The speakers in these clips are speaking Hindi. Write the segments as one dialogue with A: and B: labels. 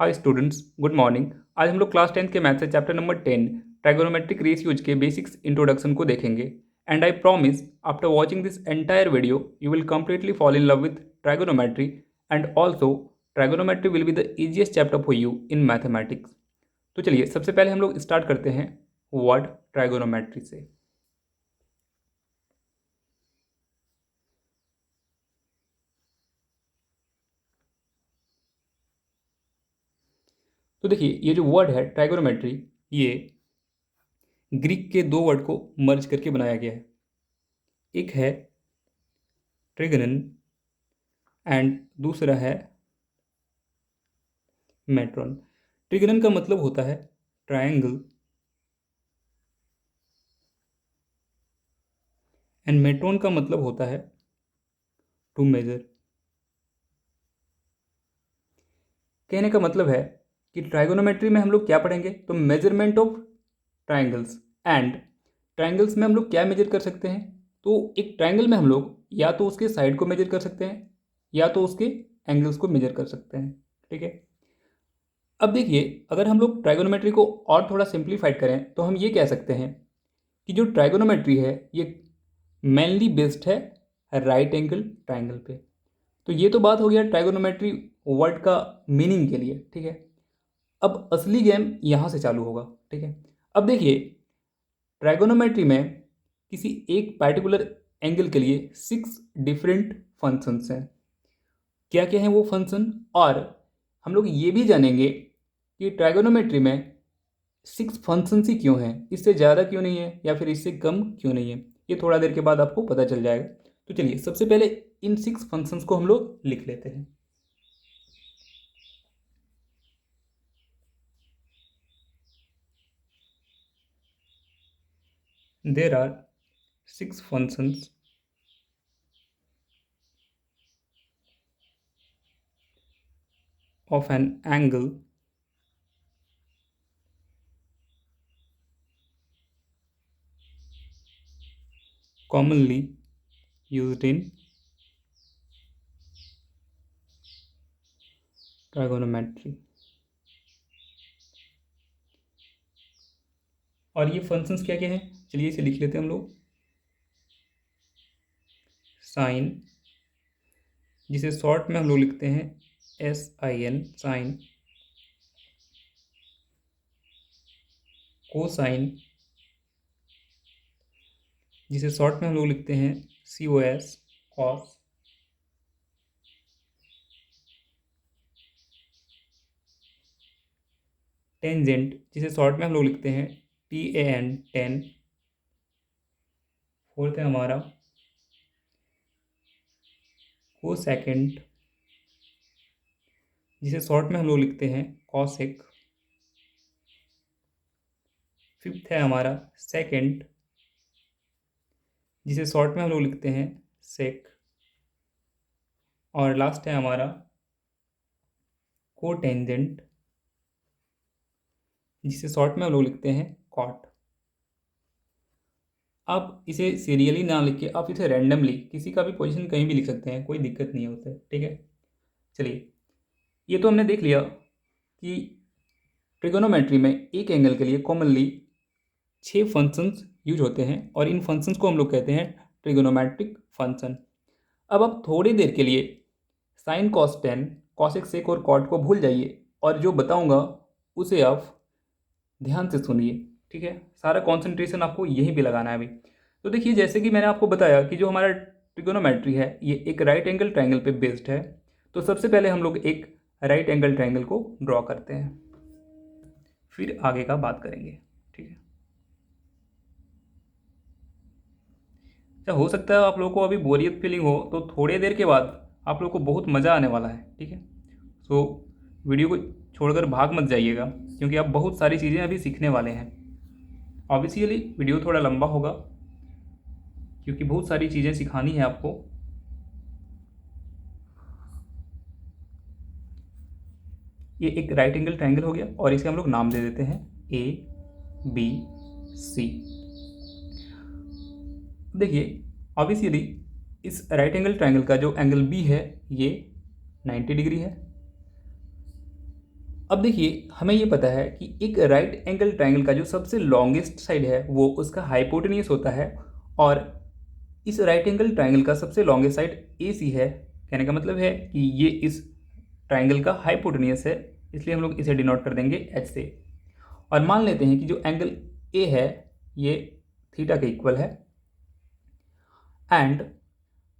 A: Hi students, good morning. आज हम लोग क्लास 10 के मैथ से चैप्टर नंबर 10 ट्राइगोनोमेट्रिक रेशियोज के बेसिक्स इंट्रोडक्शन को देखेंगे। And I promise after watching this entire video you will completely fall in love with trigonometry and also trigonometry will be the easiest chapter for you in mathematics. तो चलिए सबसे पहले हम लोग स्टार्ट करते हैं वर्ड ट्राइगोनोमेट्री से। तो देखिए ये जो वर्ड है ट्राइगोनोमेट्री, ये ग्रीक के दो वर्ड को मर्ज करके बनाया गया है। एक है ट्रिगनन एंड दूसरा है मेट्रॉन। ट्रिगनन का मतलब होता है ट्रायंगल एंड मेट्रॉन का मतलब होता है टू मेजर। कहने का मतलब है कि ट्राइगोनोमेट्री में हम लोग क्या पढ़ेंगे, तो measurement of triangles. And triangles में हम लोग क्या मेजर कर सकते हैं, तो एक ट्रायंगल में हम लोग या तो उसके साइड को मेजर कर सकते हैं या तो उसके एंगल्स को मेजर कर सकते हैं। ठीक है, अब देखिए अगर हम लोग ट्राइगोनोमेट्री को और थोड़ा सिंप्लीफाइड करें तो हम ये कह सकते हैं कि जो ट्राइगोनोमेट्री है ये मेनली बेस्ड है राइट एंगल ट्राइंगल पे। तो ये तो बात हो गया ट्राइगोनोमेट्री वर्ड का मीनिंग के लिए। ठीक है, अब असली गेम यहाँ से चालू होगा। ठीक है, अब देखिए ट्राइगोनोमेट्री में किसी एक पर्टिकुलर एंगल के लिए 6 डिफरेंट फंक्शंस हैं। क्या क्या हैं वो फंक्शन, और हम लोग ये भी जानेंगे कि ट्राइगोनोमेट्री में 6 फंक्शंस ही क्यों हैं, इससे ज़्यादा क्यों नहीं है या फिर इससे कम क्यों नहीं है, ये थोड़ा देर के बाद आपको पता चल जाएगा। तो चलिए सबसे पहले इन 6 फंक्शंस को हम लोग लिख लेते हैं। There are 6 functions of an angle commonly used in trigonometry। और ये फंक्शंस क्या क्या हैं, चलिए इसे लिख लेते हैं हम लोग। साइन, जिसे शॉर्ट में हम लोग लिखते हैं SIN, साइन। कोसाइन, जिसे शॉर्ट में हम लोग लिखते हैं COS, कॉस। टेंजेंट, जिसे शॉर्ट में हम लोग लिखते हैं TAN, टेन। फोर्थ है हमारा कोसेकेंट, जिसे शॉर्ट में हम लोग लिखते हैं कॉसेक। फिफ्थ है हमारा सेकेंड, जिसे शॉर्ट में हम लोग लिखते हैं सेक। और लास्ट है हमारा कोटेंजेंट, जिसे शॉर्ट में हम लोग लिखते हैं कॉट। आप इसे सीरियली ना लिख के आप इसे रैंडमली किसी का भी पोजीशन कहीं भी लिख सकते हैं, कोई दिक्कत नहीं है उससे। ठीक है, चलिए ये तो हमने देख लिया कि ट्रिगोनोमेट्री में एक एंगल के लिए कॉमनली 6 फंक्शंस यूज होते हैं और इन फंक्शंस को हम लोग कहते हैं ट्रिगोनोमेट्रिक फंक्शन। अब आप थोड़ी देर के लिए sine cos tan, cosec sec और कॉट को भूल जाइए और जो बताऊंगा उसे आप ध्यान से सुनिए। ठीक है, सारा कंसंट्रेशन आपको यहीं पे लगाना है अभी। तो देखिए जैसे कि मैंने आपको बताया कि जो हमारा ट्रिगोनोमेट्री है ये एक राइट एंगल ट्रायंगल पे बेस्ड है। तो सबसे पहले हम लोग एक राइट एंगल ट्रायंगल को ड्रॉ करते हैं, फिर आगे का बात करेंगे। ठीक है, अच्छा हो सकता है आप लोगों को अभी बोरियत फीलिंग हो, तो थोड़ी देर के बाद आप लोगों को बहुत मज़ा आने वाला है। ठीक है, सो वीडियो को छोड़कर भाग मत जाइएगा क्योंकि आप बहुत सारी चीज़ें अभी सीखने वाले हैं। ऑब्वियसली वीडियो थोड़ा लंबा होगा क्योंकि बहुत सारी चीज़ें सिखानी है आपको। ये एक राइट एंगल ट्रायंगल हो गया और इसे हम लोग नाम दे देते हैं ABC। देखिए ऑब्वियसली इस राइट एंगल ट्रायंगल का जो एंगल B है ये 90 डिग्री है अब देखिए हमें ये पता है कि एक राइट एंगल ट्रायंगल का जो सबसे लॉन्गेस्ट साइड है वो उसका हाइपोटेनियस होता है, और इस राइट एंगल ट्रायंगल का सबसे लॉन्गेस्ट साइड ए सी है। कहने का मतलब है कि ये इस ट्रायंगल का हाइपोटेनियस है, इसलिए हम लोग इसे डिनोट कर देंगे एच से। और मान लेते हैं कि जो एंगल ए है ये थीटा के इक्वल है। एंड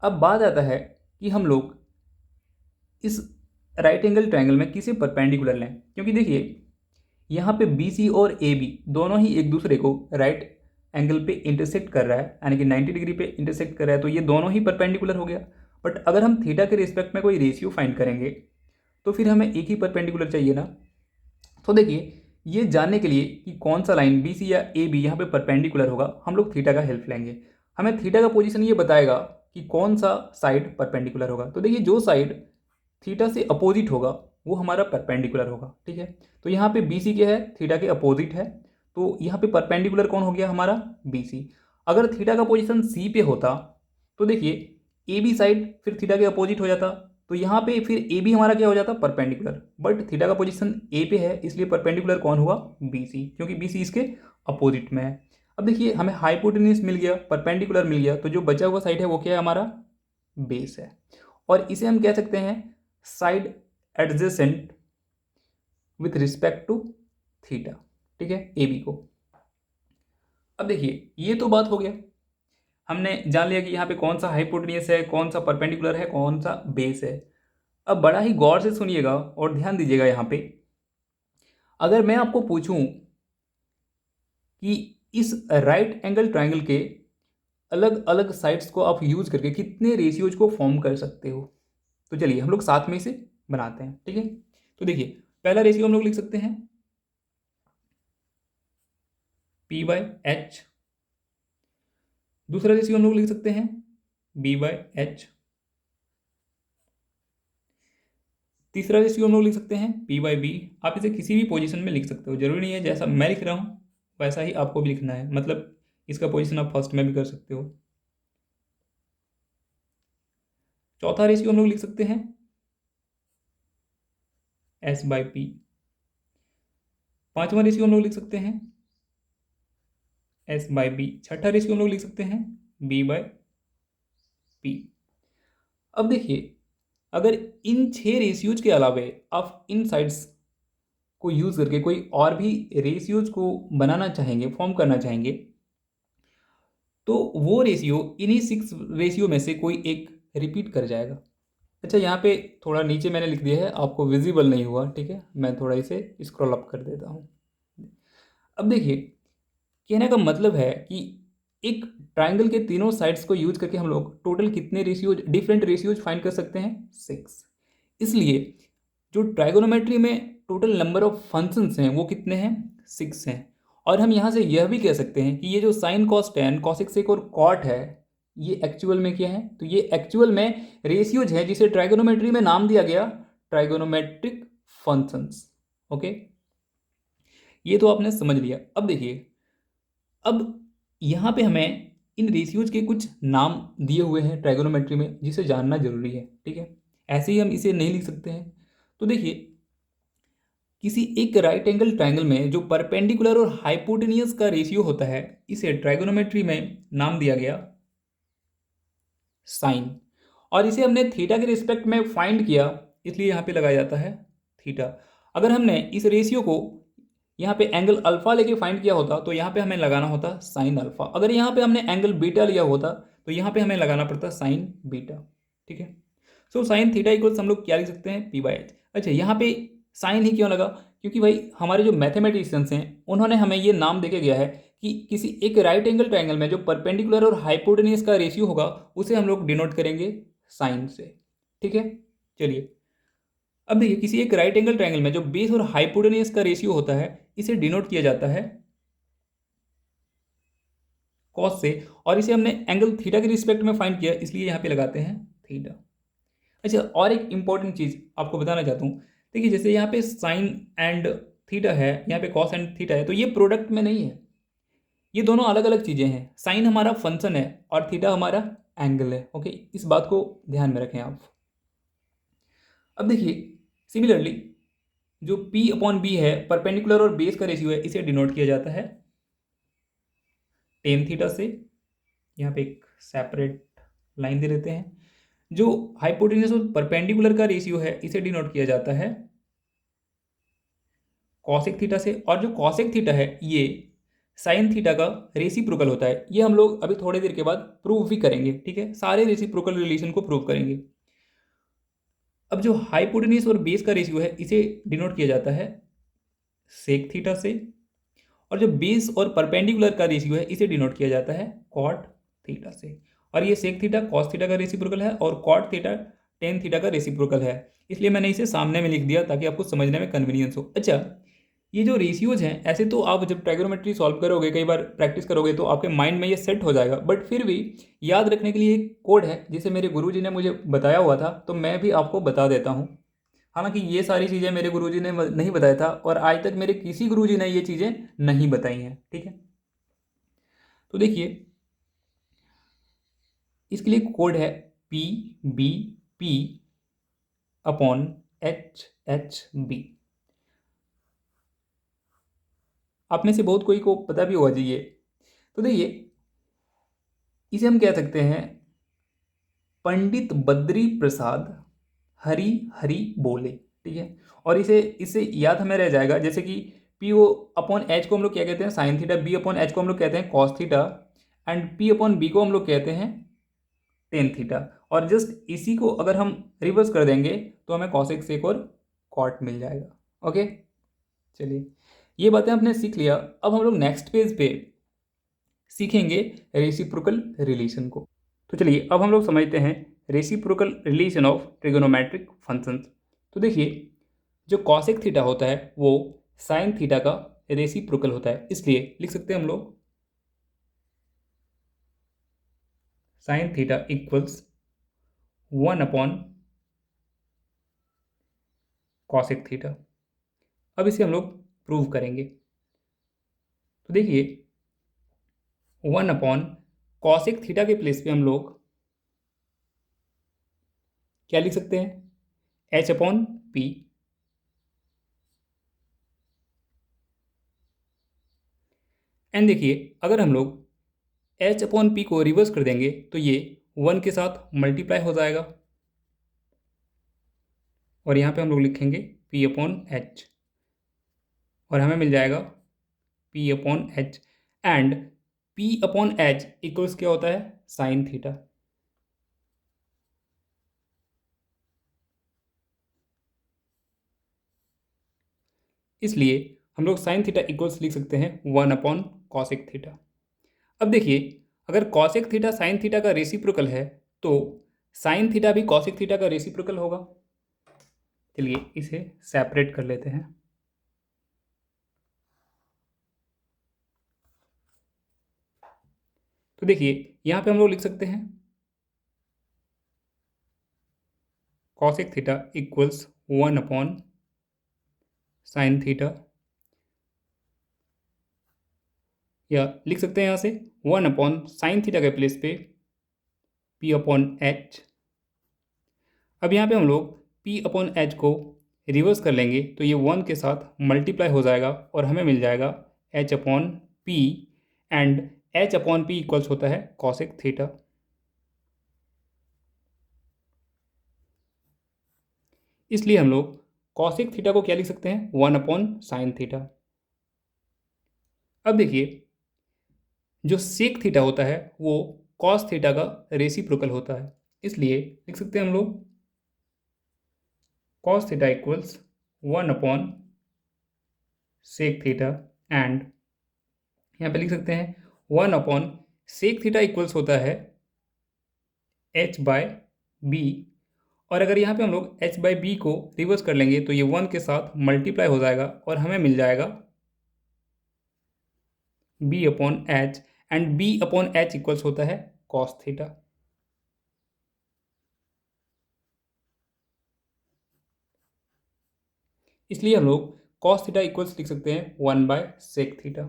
A: अब बात आता है कि हम लोग इस राइट एंगल ट्रायंगल में किसे परपेंडिकुलर लें, क्योंकि देखिए यहाँ पे बी सी और ए बी दोनों ही एक दूसरे को राइट एंगल पे इंटरसेक्ट कर रहा है, यानी कि 90 डिग्री पे इंटरसेक्ट कर रहा है, तो ये दोनों ही परपेंडिकुलर हो गया। बट अगर हम थीटा के रिस्पेक्ट में कोई रेशियो फाइंड करेंगे तो फिर हमें एक ही परपेंडिकुलर चाहिए ना। तो देखिए ये जानने के लिए कि कौन सा लाइन बी सी या ए बी यहाँ पे परपेंडिकुलर होगा, हम लोग थीटा का हेल्प लेंगे। हमें थीटा का पोजीशन ये बताएगा कि कौन सा साइड परपेंडिकुलर होगा। तो देखिए जो साइड थीटा से अपोजिट होगा वो हमारा परपेंडिकुलर होगा, ठीक है। तो यहाँ पे बी सी क्या है, थीटा के अपोजिट है, तो यहाँ पे परपेंडिकुलर कौन हो गया हमारा, बी सी। अगर थीटा का पोजीशन सी पे होता तो देखिए ए बी साइड फिर थीटा के अपोजिट हो जाता, तो यहाँ पे फिर ए बी हमारा क्या हो जाता, परपेंडिकुलर। बट थीटा का पोजीशन ए पे है, इसलिए परपेंडिकुलर कौन हुआ, बी सी, क्योंकि बी सी इसके अपोजिट में है। अब देखिए हमें हाइपोटेन्यूज मिल गया, परपेंडिकुलर मिल गया, तो जो बचा हुआ साइड है वो क्या है, हमारा बेस है। और इसे हम कह सकते हैं side adjacent with respect to theta, ठीक है, ए बी को। अब देखिए ये तो बात हो गया, हमने जान लिया कि यहाँ पे कौन सा हाइपोटेन्यूज है, कौन सा परपेंडिकुलर है, कौन सा बेस है। अब बड़ा ही गौर से सुनिएगा और ध्यान दीजिएगा यहाँ पे। अगर मैं आपको पूछूं कि इस राइट एंगल ट्रायंगल के अलग अलग साइड्स को आप यूज करके कितने रेशियोज को फॉर्म कर सकते हो, तो चलिए हम लोग साथ में इसे बनाते हैं, ठीक है। तो देखिए पहला रेशियो हम लोग लिख सकते हैं P बाय एच, दूसरा रेशियो हम लोग लिख सकते हैं B बाय एच, तीसरा रेशियो हम लोग लिख सकते हैं P बाय बी। आप इसे किसी भी पोजीशन में लिख सकते हो, जरूरी नहीं है जैसा मैं लिख रहा हूँ वैसा ही आपको भी लिखना है, मतलब इसका पोजीशन आप फर्स्ट में भी कर सकते हो। चौथा रेशियो हम लोग लिख सकते हैं S बाय पी। पांचवा रेशियो हम लोग लिख सकते हैं S बाय बी। छठा रेशियो हम लोग लिख सकते हैं B बाय पी। अब देखिए अगर इन 6 रेशियोज के अलावे आप इन साइड्स को यूज करके कोई और भी रेशियोज को बनाना चाहेंगे, फॉर्म करना चाहेंगे, तो वो रेशियो इन्हीं 6 रेशियो में से कोई एक रिपीट कर जाएगा। अच्छा यहाँ पे थोड़ा नीचे मैंने लिख दिया है, आपको विजिबल नहीं हुआ, ठीक है, मैं थोड़ा इसे स्क्रॉल अप कर देता हूँ। अब देखिए कहने का मतलब है कि एक ट्राइंगल के तीनों साइड्स को यूज करके हम लोग टोटल कितने रेशियोज, डिफरेंट रेशियोज फाइंड कर सकते हैं, 6। इसलिए जो ट्राइगोनोमेट्री में टोटल नंबर ऑफ फंक्शंस हैं वो कितने हैं, 6 हैं। और हम यहाँ से यह भी कह सकते हैं कि ये जो sine cos tan cosec sec और कॉट है ये एक्चुअल में क्या है, तो ये एक्चुअल में रेशियोज है जिसे ट्राइगोनोमेट्री में नाम दिया गया ट्राइगोनोमेट्रिक फंक्शंस। ओके, ये तो आपने समझ लिया। अब देखिए अब यहाँ पे हमें इन रेशियोज के कुछ नाम दिए हुए हैं ट्राइगोनोमेट्री में जिसे जानना जरूरी है, ठीक है, ऐसे ही हम इसे नहीं लिख सकते हैं। तो देखिए किसी एक राइट एंगल ट्राइंगल में जो परपेंडिकुलर और हाइपोटेनियस का रेशियो होता है इसे ट्राइगोनोमेट्री में नाम दिया गया साइन, और इसे हमने थीटा के रिस्पेक्ट में फाइंड किया इसलिए यहाँ पे लगाया जाता है थीटा। अगर हमने इस रेशियो को यहाँ पे एंगल अल्फा लेके फाइंड किया होता तो यहाँ पे हमें लगाना होता साइन अल्फा। अगर यहाँ पे हमने एंगल बीटा लिया होता तो यहाँ पे हमें लगाना पड़ता साइन बीटा, ठीक है। सो साइन थीटा इक्वल्स हम लोग क्या लिख सकते हैं, पी बाई एच। अच्छा यहाँ पे साइन ही क्यों लगा, क्योंकि भाई हमारे जो मैथमेटिशियंस हैं उन्होंने हमें ये नाम देके गया है कि किसी एक राइट एंगल ट्राइंगल में जो परपेंडिकुलर और हाइपोटेनियस का रेशियो होगा उसे हम लोग डिनोट करेंगे साइन से, ठीक है। चलिए अब देखिए किसी एक राइट एंगल ट्राइंगल में जो बेस और हाइपोटेनियस का रेशियो होता है इसे डिनोट किया जाता है कॉस से, और इसे हमने एंगल थीटा के रिस्पेक्ट में फाइंड किया इसलिए यहाँ पे लगाते हैं थीटा। अच्छा और एक इंपॉर्टेंट चीज़ आपको बताना चाहता हूँ, देखिए जैसे यहाँ पे साइन एंड थीटा है, यहाँ पे कॉस एंड थीटा है, तो ये प्रोडक्ट में नहीं है, ये दोनों अलग अलग चीज़ें हैं। साइन हमारा फंक्शन है और थीटा हमारा एंगल है, ओके, इस बात को ध्यान में रखें आप। अब देखिए सिमिलरली जो P अपॉन बी है, परपेंडिकुलर और बेस का रेशियो है, इसे डिनोट किया जाता है टेन थीटा से। यहाँ पे एक सेपरेट लाइन दे देते हैं। जो हाइपोटेन्यूज और परपेंडिकुलर का रेशियो है, इसे डिनोट किया जाता है कॉसेक थीटा से। और जो कॉसेक थीटा है, ये साइन थीटा का रेसिप्रोकल होता है। ये हम लोग अभी थोड़ी देर के बाद प्रूव भी करेंगे, ठीक है, सारे रेसिप्रोकल रिलेशन को प्रूव करेंगे। अब जो हाइपोटेन्यूज और बेस का रेशियो है, इसे डिनोट किया जाता है सेक थीटा से। और जो बेस और परपेंडिकुलर का रेशियो है, इसे डिनोट किया जाता है कॉट थीटा से। और ये सेक थीटा कॉस थीटा का रेसिप्रोकल है और कॉट थीटा टेन थीटा का रेसिप्रोकल है, इसलिए मैंने इसे सामने में लिख दिया ताकि आपको समझने में कन्वीनियंस हो। अच्छा, ये जो रेशियोज हैं, ऐसे तो आप जब ट्राइगोनोमेट्री सॉल्व करोगे, कई बार प्रैक्टिस करोगे, तो आपके माइंड में ये सेट हो जाएगा, बट फिर भी याद रखने के लिए एक कोड है जिसे मेरे गुरुजी ने मुझे बताया हुआ था, तो मैं भी आपको बता देता हूँ। हालांकि ये सारी चीज़ें मेरे गुरुजी ने नहीं बताया था और आज तक मेरे किसी गुरुजी ने ये चीज़ें नहीं बताई हैं, ठीक है। तो देखिए, इसके लिए कोड है P B P upon H H B. आप में से बहुत कोई को पता भी होगा जी ये। तो देखिए, इसे हम कह सकते हैं पंडित बद्री प्रसाद हरि हरि बोले, ठीक है। और इसे इससे याद हमें रह जाएगा, जैसे कि पी ओ अपॉन एच को हम लोग क्या कहते हैं, sine theta, B upon H को हम लोग कहते हैं cos theta, and P upon B को हम लोग कहते हैं टेन थीटा। और जस्ट इसी को अगर हम रिवर्स कर देंगे तो हमें कॉसेक सेक और कॉट मिल जाएगा। ओके, चलिए, ये बातें आपने सीख लिया। अब हम लोग नेक्स्ट पेज पे सीखेंगे रेसिप्रोकल रिलेशन को। तो चलिए, अब हम लोग समझते हैं reciprocal relation of trigonometric functions. तो देखिए, जो कॉसेक थीटा होता है वो साइन थीटा का रेसिप्रोकल होता है, इसलिए लिख सकते हैं हम लोग sine theta equals 1 upon cosec theta. अब इसे हम लोग प्रूव करेंगे। तो देखिए, 1 अपॉन कॉसेक थीटा के प्लेस पे हम लोग क्या लिख सकते हैं, एच अपॉन पी। एंड देखिए, अगर हम लोग एच अपॉन पी को रिवर्स कर देंगे तो ये 1 के साथ मल्टीप्लाई हो जाएगा, और यहाँ पे हम लोग लिखेंगे पी अपॉन एच, और हमें मिल जाएगा P upon H. And P upon H equals क्या होता है, साइन थीटा। इसलिए हम लोग साइन थीटा इक्वल्स लिख सकते हैं 1 अपॉन कॉसेक थीटा। अब देखिए, अगर कॉसेक थीटा साइन थीटा का रेसिप्रोकल है तो साइन थीटा भी कॉसेक थीटा का रेसिप्रोकल होगा। चलिए, इसे सेपरेट कर लेते हैं। तो देखिए, यहाँ पे हम लोग लिख सकते हैं cosec theta equals 1 upon sine theta, या लिख सकते हैं यहाँ से 1 अपॉन साइन थीटा के प्लेस पे पी अपॉन एच। अब यहाँ पे हम लोग पी अपॉन एच को रिवर्स कर लेंगे तो ये 1 के साथ मल्टीप्लाई हो जाएगा और हमें मिल जाएगा H upon P. And H upon P equals होता है कॉसेक थीटा। इसलिए हम लोग कॉसेक थीटा को क्या लिख सकते हैं, 1 अपॉन साइन थीटा। अब देखिए, जो सेक थीटा होता है वो कॉस थीटा का रेसिप्रोकल होता है, इसलिए लिख सकते हैं हम लोग cos theta equals 1 upon sec theta. And यहाँ पे लिख सकते हैं 1 अपॉन सेक थीटा इक्वल्स होता है एच बाय बी। और अगर यहाँ पे हम लोग एच बाई बी को रिवर्स कर लेंगे तो ये 1 के साथ मल्टीप्लाई हो जाएगा और हमें मिल जाएगा B upon H. And B upon H equals होता है कॉस थीटा। इसलिए हम लोग कॉस थीटा इक्वल्स लिख सकते हैं 1/सेक थीटा।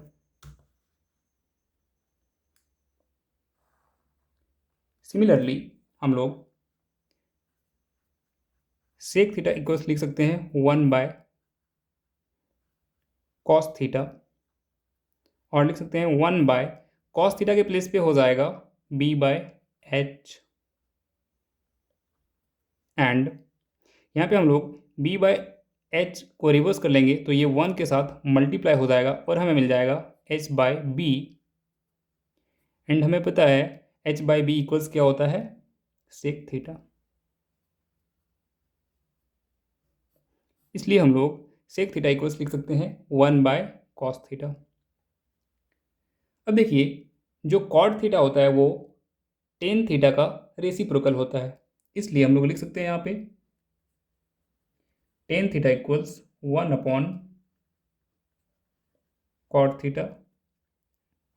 A: सिमिलरली हम लोग सेक थीटा इक्वल्स लिख सकते हैं 1/tan कॉस थीटा, और लिख सकते हैं 1 बाय कॉस थीटा के प्लेस पे हो जाएगा b बाय एच, एंड यहाँ पे हम लोग b बाय एच को रिवर्स कर लेंगे तो ये 1 के साथ मल्टीप्लाई हो जाएगा और हमें मिल जाएगा h बाय बी, एंड हमें पता है h बाय बी इक्वल्स क्या होता है, सेक थीटा। इसलिए हम लोग सेक थीटा इक्वल्स लिख सकते हैं 1 बाय कॉस थीटा। अब देखिए जो कॉट थीटा होता है वो टेन थीटा का रेसिप्रोकल होता है, इसलिए हम लोग लिख सकते हैं यहाँ पे tan theta equals 1 upon cot theta,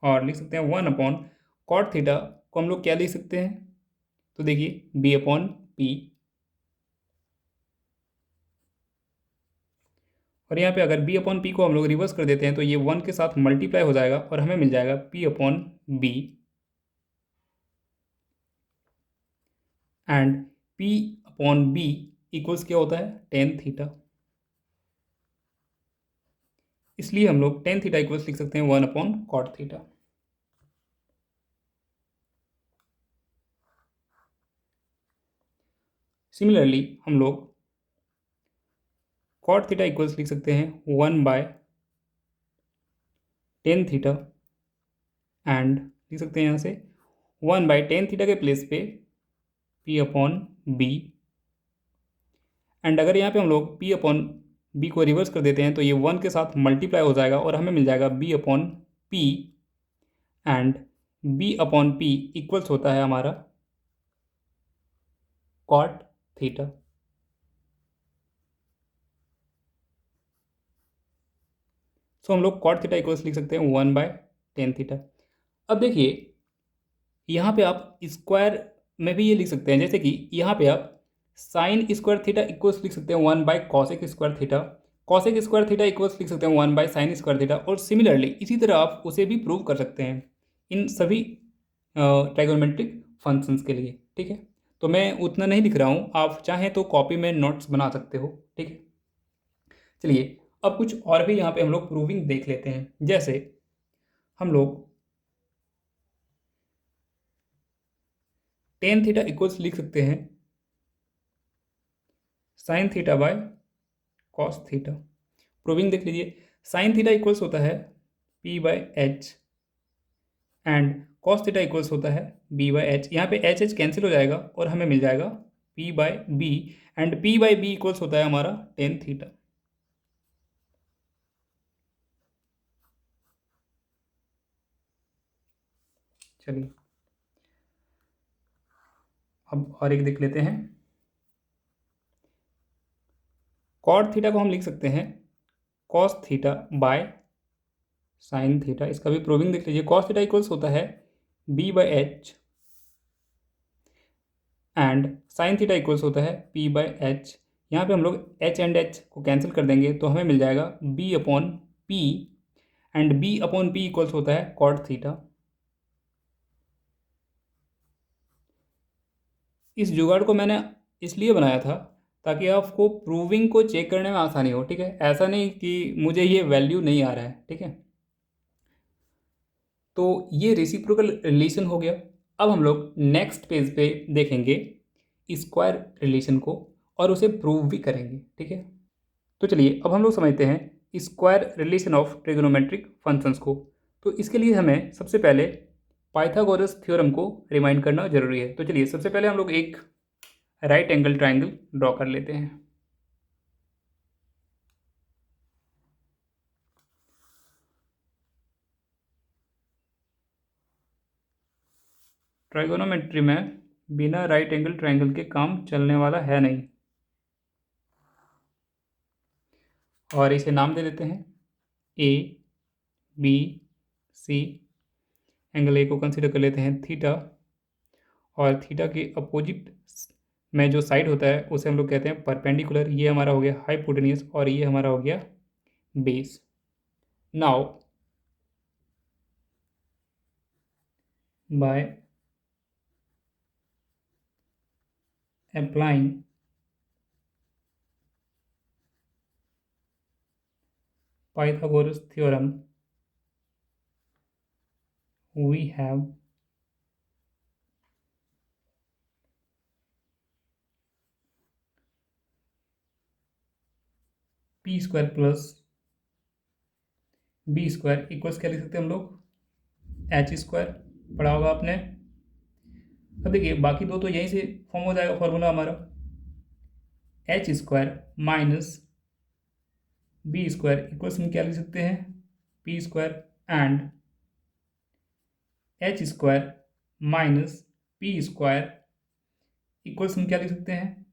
A: और लिख सकते हैं 1 अपॉन कॉट थीटा को हम लोग क्या लिख सकते हैं, तो देखिए b अपॉन पी, और यहाँ पे अगर b अपॉन पी को हम लोग रिवर्स कर देते हैं तो ये 1 के साथ मल्टीप्लाई हो जाएगा और हमें मिल जाएगा p upon B, and p upon B equals क्या होता है, टेन थीटा। इसलिए हम लोग टेन थीटा इक्वल्स लिख सकते हैं 1 अपॉन कॉट थीटा। सिमिलरली हम लोग कॉट थीटा इक्वल्स लिख सकते हैं 1 बाय टेन थीटा, एंड लिख सकते हैं यहाँ से 1 बाय टेन थीटा के प्लेस पे p अपॉन बी, एंड अगर यहाँ पे हम लोग p अपॉन बी को रिवर्स कर देते हैं तो ये 1 के साथ मल्टीप्लाई हो जाएगा और हमें मिल जाएगा b upon P, and b upon P equals होता है हमारा कॉट थीटा। सो हम लोग कॉट थीटा इक्वल्स लिख सकते हैं 1 बाय टेन थीटा। अब देखिए यहाँ पे आप स्क्वायर में भी ये लिख सकते हैं, जैसे कि यहाँ पे आप साइन स्क्वायर थीटा इक्वल्स लिख सकते हैं 1 bye cosec square theta, cosec square theta equals लिख सकते हैं 1 बाय साइन स्क्वायर थीटा, और सिमिलरली इसी तरह आप उसे भी प्रूव कर सकते हैं इन सभी ट्राइगोनोमेट्रिक फंक्शंस के लिए। ठीक है, तो मैं उतना नहीं लिख रहा हूँ, आप चाहें तो कॉपी में नोट्स बना सकते हो। ठीक है, चलिए अब कुछ और भी यहाँ पे हम लोग प्रूविंग देख लेते हैं। जैसे हम लोग टेन थीटा इक्वल्स लिख सकते हैं sine theta by cos theta. Proving देख लीजिए, साइन थीटा इक्वल्स होता है p by H, and cos theta equals होता है b बाय एच। यहाँ पे एच एच कैंसिल हो जाएगा और हमें मिल जाएगा p by B, and p by B equals होता है हमारा टेन थीटा। चलिए अब और एक देख लेते हैं। कॉट थीटा को हम लिख सकते हैं cos theta by sine theta. इसका भी प्रूविंग देख लीजिए, कॉस थीटा इक्वल्स होता है b by H, and sine theta equals होता है p बाय एच। यहाँ पे हम लोग h एंड h को कैंसिल कर देंगे तो हमें मिल जाएगा b upon p, and b upon p equals होता है कॉट थीटा। इस जुगाड़ को मैंने इसलिए बनाया था ताकि आपको प्रूविंग को चेक करने में आसानी हो। ठीक है, ऐसा नहीं कि मुझे ये वैल्यू नहीं आ रहा है। ठीक है, तो ये रेसिप्रोकल रिलेशन हो गया। अब हम लोग नेक्स्ट पेज पे देखेंगे स्क्वायर रिलेशन को और उसे प्रूव भी करेंगे। ठीक है, तो चलिए अब हम लोग समझते हैं square relation of trigonometric functions को। तो इसके लिए हमें सबसे पहले पाइथागोरस थ्योरम को रिमाइंड करना जरूरी है। तो चलिए सबसे पहले हम लोग एक राइट एंगल ट्राइंगल ड्रॉ कर लेते हैं। ट्राइगोनोमेट्री में बिना राइट एंगल ट्राइंगल के काम चलने वाला है नहीं, और इसे नाम दे देते हैं A B C. Angle A को कंसीडर कर लेते हैं थीटा, और थीटा के अपोजिट में जो साइड होता है उसे हम लोग कहते हैं परपेंडिकुलर। ये हमारा हो गया हाइपोटेन्यूस और ये हमारा हो गया base. Now by applying Pythagoras theorem we have P square plus B square equals क्या लिख सकते हैं हम लोग, एच स्क्वायर। पढ़ा होगा आपने। अब देखिए बाकी दो तो यहीं से फॉर्म हो जाएगा फॉर्मूला हमारा, H square minus B square equals हम क्या लिख सकते हैं, P square and H square minus P square equals हम क्या लिख सकते हैं,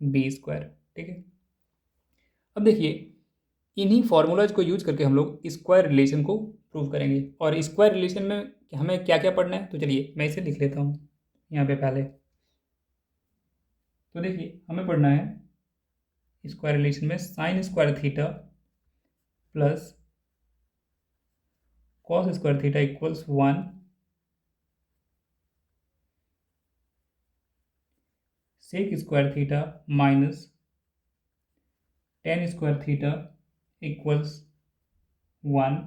A: बी स्क्वायर। ठीक है। अब देखिए इन्हीं फॉर्मूलाज को यूज करके हम लोग स्क्वायर रिलेशन को प्रूव करेंगे। और स्क्वायर रिलेशन में हमें क्या क्या पढ़ना है, तो चलिए मैं इसे लिख लेता हूँ यहाँ पे पहले। तो देखिए हमें पढ़ना है स्क्वायर रिलेशन में sine square theta plus cos square theta equals 1, sec square theta minus tan square theta equals 1,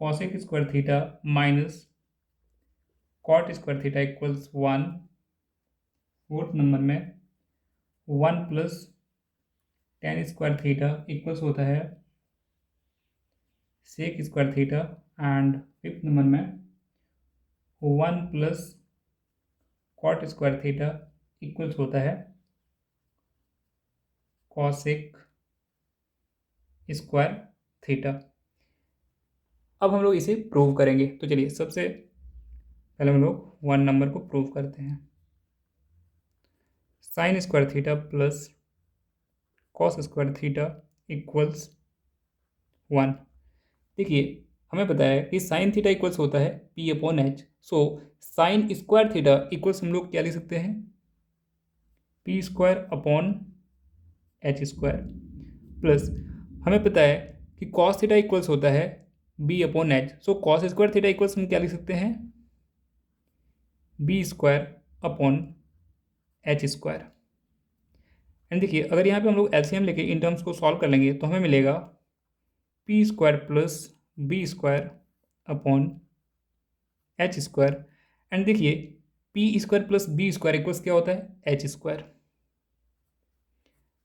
A: cosec square theta minus cot square theta equals 1। Fourth number में 1 plus tan square theta equals होता है sec square theta. And fifth number में 1 plus cot square theta equals होता है कॉसेक स्क्वायर थीटा। अब हम लोग इसे प्रूव करेंगे। तो चलिए सबसे पहले हम लोग 1 नंबर को प्रूव करते हैं। Sign square theta plus cos square theta equals 1। देखिए हमें पता है कि साइन थीटा इक्वल्स होता है P upon H. So sine square theta equals हम लोग क्या लिख सकते हैं, P square upon H square. Plus हमें पता है कि कॉस थीटा इक्वल्स होता है B upon H. So cos square theta equals हम क्या लिख सकते हैं, B square upon H square. And देखिए अगर यहाँ पे हम लोग एलसीएम लेके इन टर्म्स को सॉल्व कर लेंगे तो हमें मिलेगा p square plus B square upon H square. And देखिए p square plus B square equals क्या होता है, एच स्क्वायर।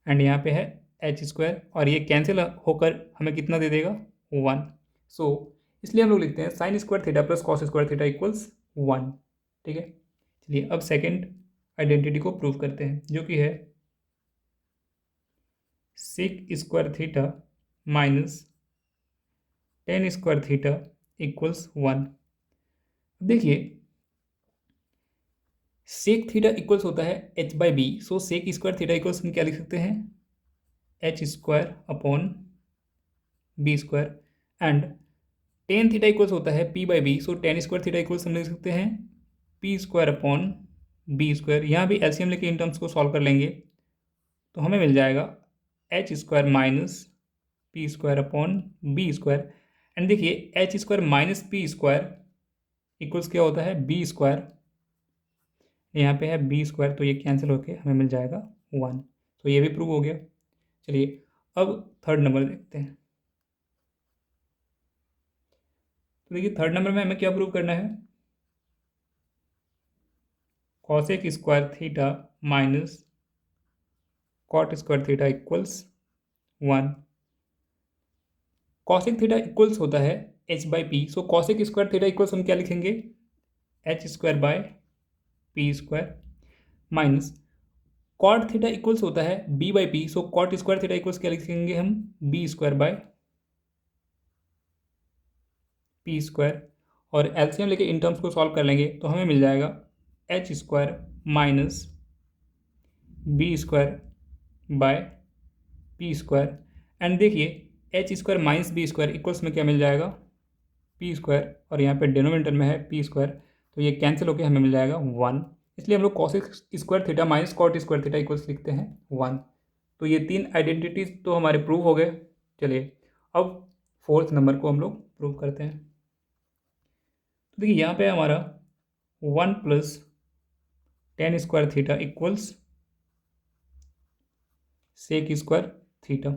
A: एंड यहाँ पे है एच स्क्वायर और ये कैंसिल होकर हमें कितना दे देगा, 1। सो इसलिए हम लोग लिखते हैं sign square theta plus cos square theta equals 1। ठीक है। चलिए अब सेकेंड आइडेंटिटी को प्रूव करते हैं जो कि है sec square theta minus tan square theta equals 1। देखिए सेक थीटा इक्वल्स होता है H by B. So sec square theta equals हम क्या लिख सकते हैं, H square upon B square. And tan theta equals होता है P by B. So tan square theta equals हम लिख सकते हैं P square upon B square. यहाँ भी एलसीएम लेके इन टर्म्स को सॉल्व कर लेंगे तो हमें मिल जाएगा h square minus P square upon B square. And देखिए h square minus P square equals क्या होता है, बी स्क्वायर। यहाँ पे है बी स्क्वायर तो ये कैंसिल होके हमें मिल जाएगा 1। तो ये भी प्रूव हो गया। चलिए अब थर्ड नंबर देखते हैं। तो देखिए थर्ड नंबर में हमें क्या प्रूव करना है, cosec square theta minus cot square theta equals 1। Cosec theta equals होता है H by P. So cosec square theta equals हम क्या लिखेंगे, H square by P square minus cot theta equals होता है B by P. So cot square theta equals क्या लिखेंगे हम, B square by P square. और एलसीएम लेके इन टर्म्स को सॉल्व कर लेंगे तो हमें मिल जाएगा h square minus B square by P square. And देखिए h square minus B square equals में क्या मिल जाएगा, पी स्क्वायर। और यहाँ पे डिनोमिनेटर में है पी स्क्वायर तो ये कैंसिल होकर हमें मिल जाएगा 1। इसलिए हम लोग cosec square theta minus cot square theta equals लिखते हैं 1। तो ये तीन आइडेंटिटीज तो हमारे प्रूव हो गए। चलिए अब फोर्थ नंबर को हम लोग प्रूव करते हैं। तो देखिए यहाँ पे हमारा 1 plus tan square theta equals sec square theta.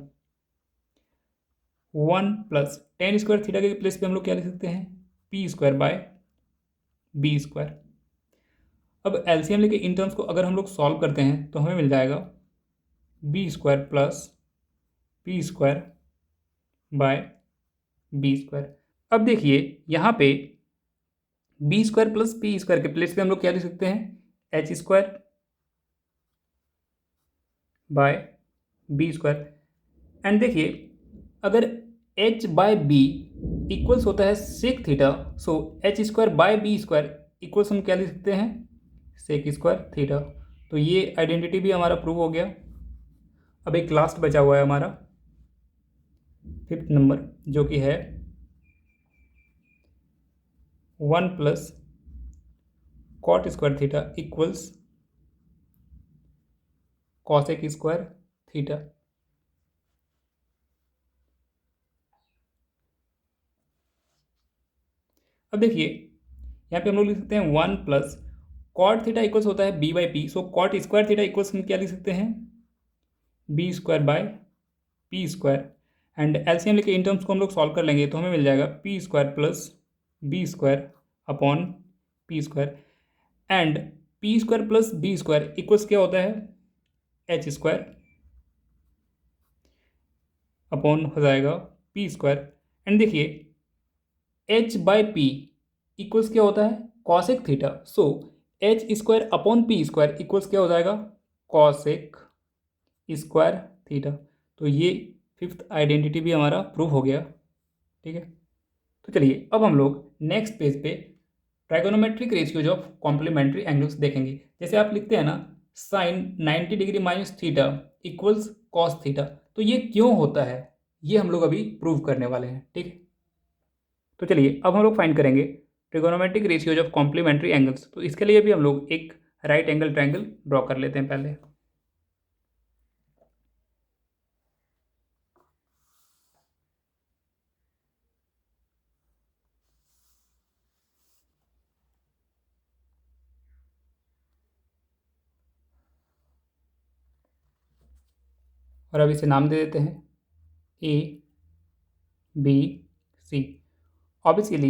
A: 1 plus tan square theta के प्लेस पे हम लोग क्या लिख सकते हैं, P square by B square. अब एलसीएम लेके इन टर्म्स को अगर हम लोग सॉल्व करते हैं तो हमें मिल जाएगा B square plus P square by B square. अब देखिए यहाँ पे B square plus P square के प्लेस पे हम लोग क्या लिख सकते हैं, H square by B square. And देखिए अगर एच बाय बी इक्वल्स होता है sec theta, so H square by B square equals हम क्या लिख सकते हैं, सेक स्क्वायर थीटा। तो ये आइडेंटिटी भी हमारा प्रूव हो गया। अब एक लास्ट बचा हुआ है हमारा 5th नंबर, जो कि है 1 plus cot square theta equals cosec square theta. अब देखिए यहाँ पे हम लोग लिख सकते हैं 1 प्लस कॉट थीटा इक्वल्स होता है B by P, so cot square theta equals हम क्या लिख सकते हैं, B square by P square. And LCM लेके इन टर्म्स को हम लोग सॉल्व कर लेंगे तो हमें मिल जाएगा P square plus B square upon P square. And P square plus B square equals क्या होता है, एच स्क्वायर अपॉन हो जाएगा पी स्क्वायर। एंड देखिए एच बाय पी इक्वल्स क्या होता है, cosec theta, so H square upon P square equals क्या हो जाएगा, कॉसेक स्क्वायर थीटा। तो ये 5th आइडेंटिटी भी हमारा प्रूव हो गया। ठीक है, तो चलिए अब हम लोग नेक्स्ट पेज पे trigonometric ratios of complementary angles देखेंगे। जैसे आप लिखते हैं ना sine 90 degree minus theta equals cos theta, तो ये क्यों होता है ये हम लोग अभी प्रूव करने वाले हैं। ठीक है, तो चलिए अब हम लोग फाइंड करेंगे trigonometric ratios of complementary angles. तो इसके लिए भी हम लोग एक राइट एंगल ट्रायंगल ड्रॉ कर लेते हैं पहले। और अब इसे नाम दे देते हैं ए बी सी। ऑब्वियसली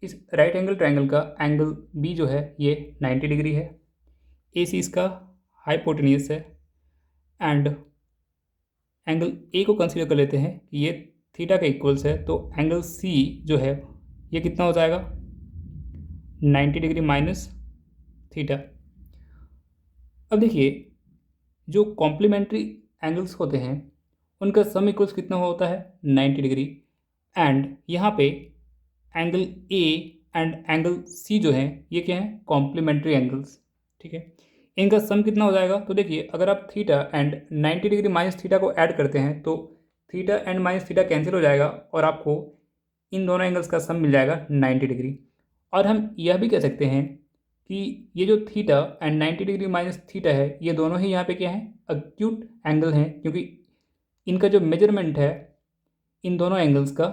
A: इस राइट एंगल ट्रायंगल का एंगल बी जो है ये 90 डिग्री है, ए सी इसका हाइपोटेन्यूस है, एंड एंगल ए को कंसीडर कर लेते हैं कि ये थीटा का इक्वल्स है, तो एंगल सी जो है ये कितना हो जाएगा, 90 डिग्री माइनस थीटा। अब देखिए जो कॉम्प्लीमेंट्री एंगल्स होते हैं उनका सम इक्वल्स कितना होता है, 90 डिग्री। एंड यहाँ पे angle A and angle C जो है ये क्या है, कॉम्प्लीमेंट्री एंगल्स। ठीक है, इनका सम कितना हो जाएगा, तो देखिए अगर आप theta and 90 degree minus theta को ऐड करते हैं तो theta and minus theta cancel हो जाएगा और आपको इन दोनों एंगल्स का सम मिल जाएगा 90 डिग्री। और हम यह भी कह सकते हैं कि ये जो theta and 90 degree minus theta है ये दोनों ही यहाँ पे क्या है, अक्यूट एंगल हैं, क्योंकि इनका जो मेजरमेंट है इन दोनों एंगल्स का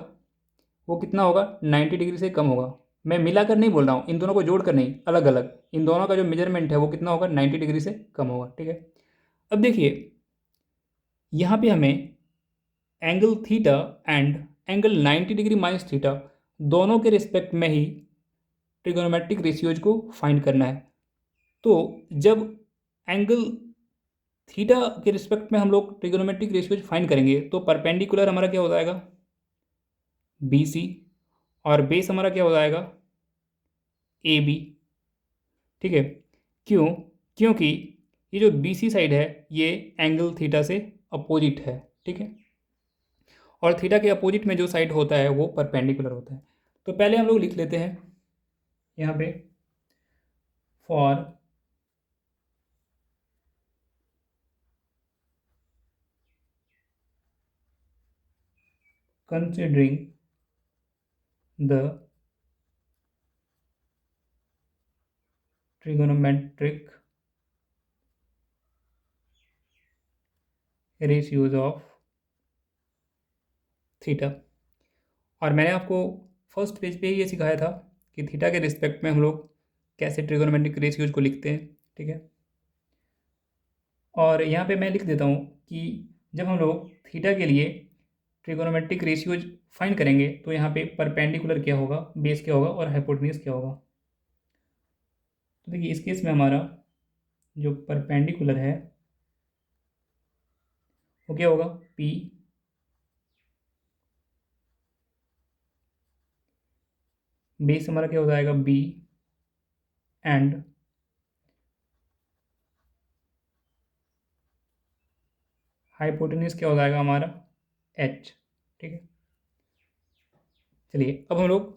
A: वो कितना होगा, 90 डिग्री से कम होगा। मैं मिलाकर नहीं बोल रहा हूँ, इन दोनों को जोड़कर नहीं, अलग अलग इन दोनों का जो मेजरमेंट है वो कितना होगा, 90 डिग्री से कम होगा। ठीक है, अब देखिए यहाँ पे हमें angle theta and angle 90 degree minus theta दोनों के रिस्पेक्ट में ही ट्रिगोनोमेट्रिक रेशियोज को फाइंड करना है। तो जब एंगल थीटा के रिस्पेक्ट में हम लोग ट्रिगोनोमेट्रिक रेशियोज फाइंड करेंगे तो परपेंडिकुलर हमारा क्या हो जाएगा, बी सी, और बेस हमारा क्या हो जाएगा, ए बी। ठीक है, क्यों, क्योंकि ये जो बी सी साइड है ये एंगल थीटा से अपोजिट है। ठीक है, और थीटा के अपोजिट में जो साइड होता है वो परपेंडिकुलर होता है। तो पहले हम लोग लिख लेते हैं यहाँ पे for considering the trigonometric ratios of theta. और मैंने आपको फर्स्ट पेज पे ही ये सिखाया था कि थीटा के रिस्पेक्ट में हम लोग कैसे ट्रिगोनोमेट्रिक रेशियोज को लिखते हैं। ठीक है, और यहाँ पे मैं लिख देता हूँ कि जब हम लोग थीटा के लिए ट्रिगोनोमेट्रिक रेशियोज फाइंड करेंगे तो यहाँ पे परपेंडिकुलर क्या होगा, बेस क्या होगा और हाइपोटेन्यूज क्या होगा। तो देखिए इस केस में हमारा जो परपेंडिकुलर है वो क्या होगा, P, बेस हमारा क्या हो जाएगा B, एंड हाइपोटेन्यूज क्या हो जाएगा हमारा H। ठीक है, चलिए अब हम लोग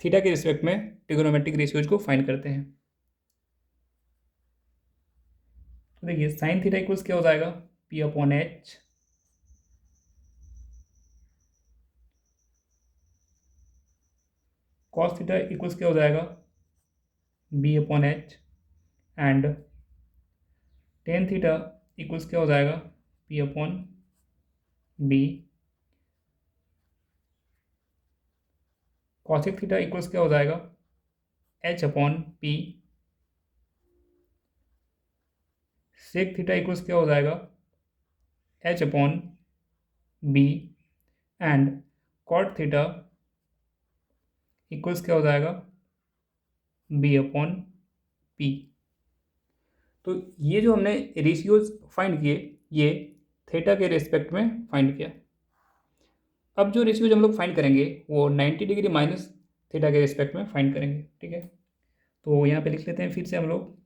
A: थीटा के रिस्पेक्ट में ट्रिगोनोमेट्रिक रेशियोज को फाइंड करते हैं। तो देखिए साइन थीटा इक्वल्स क्या हो जाएगा, P/H, कॉस थीटा इक्वल्स क्या हो जाएगा, B/H, and tan theta equals क्या हो जाएगा, P/B, कॉसिक थीटा इक्वल्स क्या हो जाएगा, H/P, सेक थीटा इक्वल्स क्या हो जाएगा, H/B, and cot theta equals क्या हो जाएगा, B/P। तो ये जो हमने रेशियोज फाइंड किए ये थीटा के रेस्पेक्ट में फाइंड किया। अब जो रेशियोज हम लोग फाइंड करेंगे वो 90 डिग्री माइनस थीटा के रेस्पेक्ट में फाइंड करेंगे। ठीक है, तो यहाँ पे लिख लेते हैं फिर से हम लोग,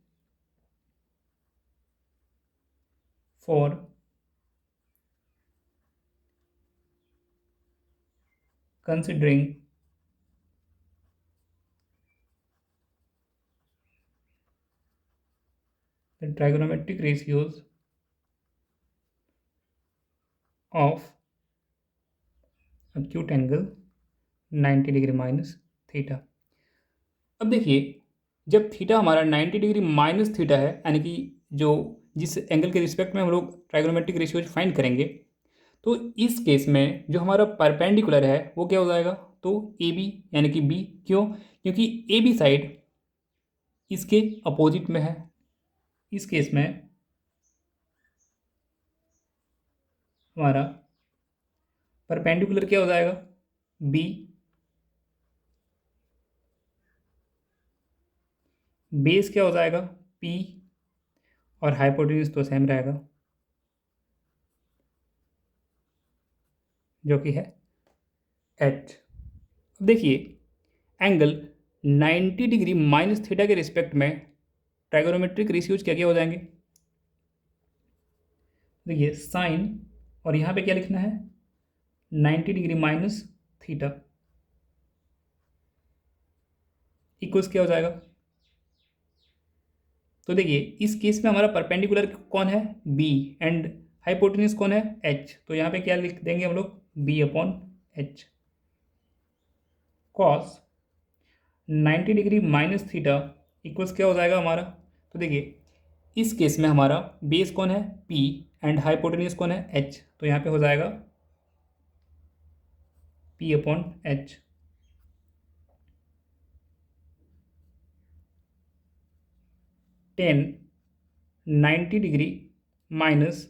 A: for considering the trigonometric ratios of acute angle 90 degree minus theta. अब देखिए जब थीटा हमारा 90 डिग्री माइनस थीटा है, यानी कि जो जिस एंगल के रिस्पेक्ट में हम लोग ट्राइगोनोमेट्रिक रेशियोज फाइंड करेंगे, तो इस केस में जो हमारा परपेंडिकुलर है वो क्या हो जाएगा, तो ए बी यानी कि बी। क्यों, क्योंकि ए बी साइड इसके अपोजिट में है। इस केस में हमारा परपेंडिकुलर क्या हो जाएगा, बी, बेस क्या हो जाएगा, पी, और हाइपोटेन्यूज तो सेम रहेगा जो कि है एच। अब देखिए एंगल 90 डिग्री माइनस थीटा के रिस्पेक्ट में ट्राइगोनोमेट्रिक रेशियोज क्या क्या हो जाएंगे। देखिए साइन, और यहाँ पे क्या लिखना है, 90 डिग्री माइनस थीटा इक्वल्स क्या हो जाएगा। तो देखिए इस केस में हमारा परपेंडिकुलर कौन है, बी, एंड हाइपोटेन्यूज कौन है, एच। तो यहाँ पे क्या लिख देंगे हम लोग, B/H। Cos 90 degree minus theta equals क्या हो जाएगा हमारा। तो देखिए इस केस में हमारा बेस कौन है, P, एंड हाइपोटेन्यूज कौन है, H। तो यहाँ पे हो जाएगा P/H। Ten 90 degree minus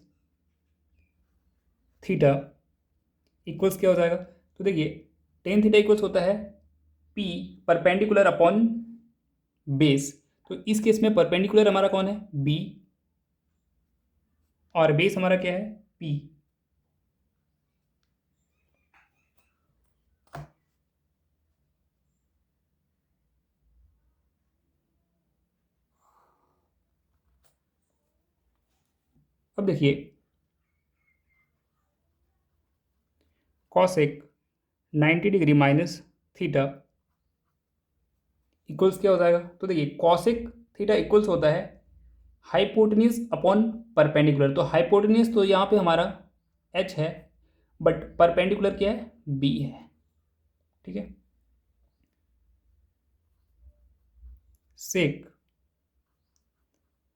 A: theta equals क्या हो जाएगा। तो देखिए टेन थीटा इक्वल्स होता है P परपेंडिकुलर अपॉन बेस। तो इस केस में परपेंडिकुलर हमारा कौन है, B, और बेस हमारा क्या है, P। अब देखिए cosec 90 degree minus theta equals क्या हो जाएगा। तो देखिए कॉसेक थीटा इक्वल्स होता है हाइपोटेन्यूज अपॉन परपेंडिकुलर। तो हाइपोटेन्यूज तो यहाँ पे हमारा H है, बट परपेंडिकुलर क्या है, B है। ठीक है, सेक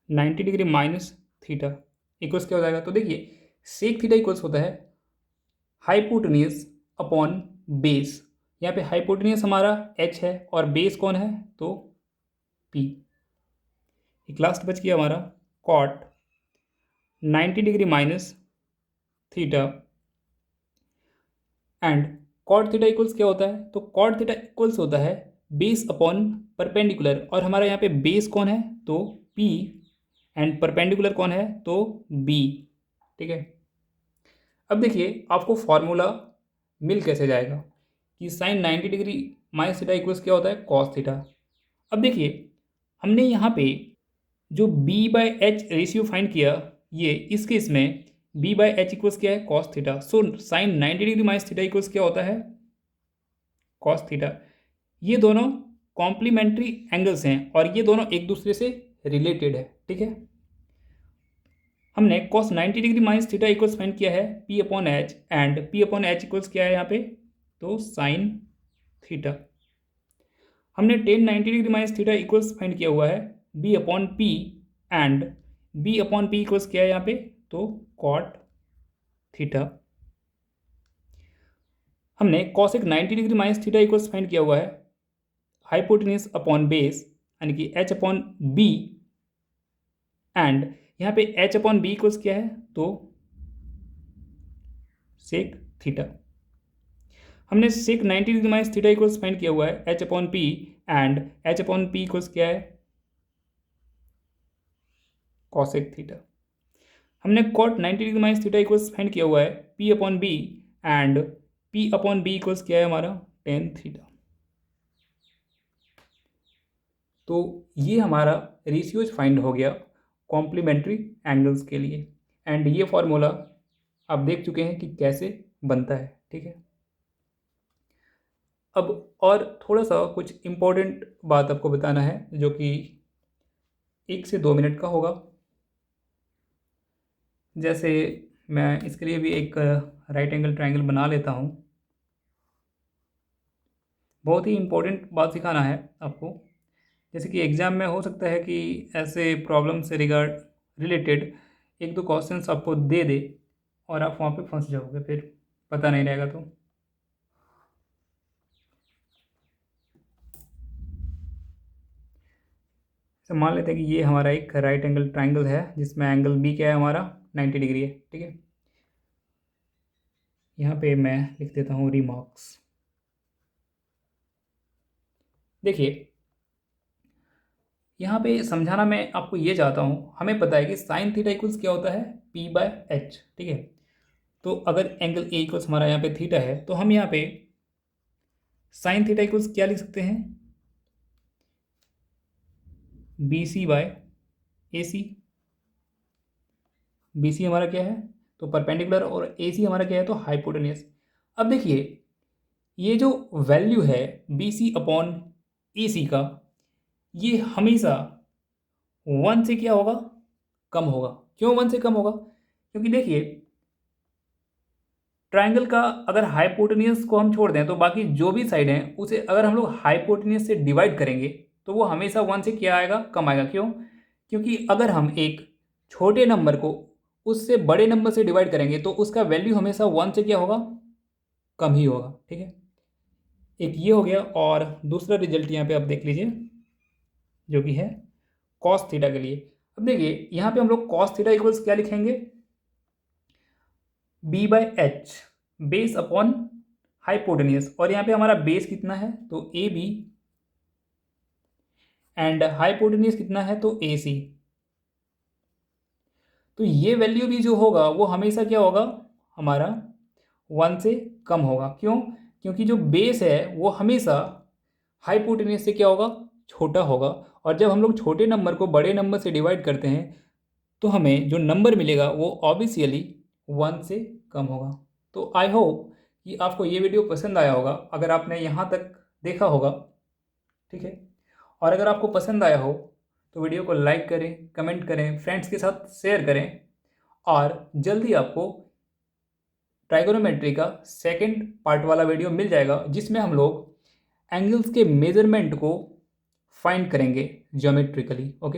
A: 90 डिग्री माइनस थीटा इक्वल्स क्या हो जाएगा। तो देखिए सेक थीटा इक्वल्स होता है हाइपोटेन्यूज अपॉन बेस। यहाँ पे हाइपोटेन्यूज हमारा H है और बेस कौन है, तो P। एक लास्ट बच गया हमारा cot 90 degree minus theta and cot theta equals क्या होता है, तो कॉट थीटा इक्वल्स होता है बेस अपॉन परपेंडिकुलर, और हमारा यहाँ पे बेस कौन है तो P एंड परपेंडिकुलर कौन है तो B। ठीक है, अब देखिए आपको फॉर्मूला मिल कैसे जाएगा कि sine 90 degree minus theta equals क्या होता है कॉस थीटा। अब देखिए हमने यहाँ पे जो B/H रेशियो फाइंड किया, ये इस केस में B/H इक्वल्स क्या है cos theta. So sine 90 degree minus theta equals क्या होता है कॉस थीटा। ये दोनों कॉम्प्लीमेंट्री एंगल्स हैं और ये दोनों एक दूसरे से रिलेटेड है। ठीक है, हमने cos 90 degree minus theta equals find किया है P/H एंड P/H इक्वल्स क्या है यहाँ पे तो साइन थीटा। हमने ten 90 degree minus theta equals find किया हुआ है B/P एंड B/P इक्वल्स क्या है यहाँ पे तो कॉट थीटा। हमने cosec 90 degree minus theta equals find किया हुआ है हाइपोटेन्यूज अपॉन बेस यानी कि H/B एंड यहाँ पे H/B इक्वल्स क्या है तो सेक थीटा। हमने sec 90 degree minus theta equals find किया हुआ है H/P एंड H/P इक्वल्स क्या है कॉसेक थीटा। हमने cot 90 degree minus theta equals find किया हुआ है P/B एंड P/B इक्वल्स क्या है हमारा टेन थीटा। तो ये हमारा रेशियोज फाइंड हो गया कॉम्प्लीमेंट्री एंगल्स के लिए, एंड ये फॉर्मूला आप देख चुके हैं कि कैसे बनता है। ठीक है, अब और थोड़ा सा कुछ इम्पोर्टेंट बात आपको बताना है जो कि 1 से 2 मिनट का होगा। जैसे मैं इसके लिए भी एक राइट एंगल ट्रायंगल बना लेता हूँ। बहुत ही इम्पोर्टेंट बात सिखाना है आपको, जैसे कि एग्ज़ाम में हो सकता है कि ऐसे प्रॉब्लम से रिलेटेड 1-2 क्वेश्चंस आपको दे दे और आप वहाँ पे फंस जाओगे, फिर पता नहीं रहेगा। तो मान लेते हैं कि ये हमारा एक राइट एंगल ट्राइंगल है जिसमें एंगल बी क्या है हमारा 90 डिग्री है। ठीक है, यहाँ पे मैं लिख देता हूँ रिमार्क्स। देखिए यहाँ पे समझाना मैं आपको ये चाहता हूँ, हमें पता है कि साइन थीटा इक्वल्स क्या होता है P/H। ठीक है, तो अगर एंगल ए इक्वल्स हमारा यहाँ पे थीटा है तो हम यहाँ पे साइन थीटा इक्वल्स क्या लिख सकते हैं BC/AC। BC हमारा क्या है तो परपेंडिकुलर और AC हमारा क्या है तो हाइपोटेन्यूज। अब देखिए ये जो वैल्यू है BC/AC का, ये हमेशा 1 से क्या होगा कम होगा। क्यों 1 से कम होगा, क्योंकि देखिए ट्रायंगल का अगर हाइपोटेन्यूज को हम छोड़ दें तो बाकी जो भी साइड हैं उसे अगर हम लोग हाइपोटेन्यूज से डिवाइड करेंगे तो वो हमेशा 1 से क्या आएगा कम आएगा। क्यों, क्योंकि अगर हम एक छोटे नंबर को उससे बड़े नंबर से डिवाइड करेंगे तो उसका वैल्यू हमेशा 1 से क्या होगा कम ही होगा। ठीक है, एक ये हो गया, और दूसरा रिजल्ट यहाँ पे आप देख लीजिए जो कि है कॉस थीटा के लिए। अब देखिए यहाँ पे हम लोग कॉस थीटा इक्वल्स क्या लिखेंगे B/H बेस अपॉन हाइपोटेन्यूज, और यहाँ पे हमारा बेस कितना है तो AB एंड हाइपोटेन्यूज कितना है तो AC। तो ये वैल्यू भी जो होगा वो हमेशा क्या होगा हमारा 1 से कम होगा। क्यों, क्योंकि जो बेस है वो हमेशा हाइपोटेन्यूज से क्या होगा छोटा होगा, और जब हम लोग छोटे नंबर को बड़े नंबर से डिवाइड करते हैं तो हमें जो नंबर मिलेगा वो ऑब्वियसली 1 से कम होगा। तो आई होप कि आपको ये वीडियो पसंद आया होगा अगर आपने यहाँ तक देखा होगा। ठीक है, और अगर आपको पसंद आया हो तो वीडियो को लाइक करें, कमेंट करें, फ्रेंड्स के साथ शेयर करें, और जल्दी आपको ट्राइगोनोमेट्री का सेकंड पार्ट वाला वीडियो मिल जाएगा जिसमें हम लोग एंगल्स के मेजरमेंट को फाइंड करेंगे ज्योमेट्रिकली। ओके।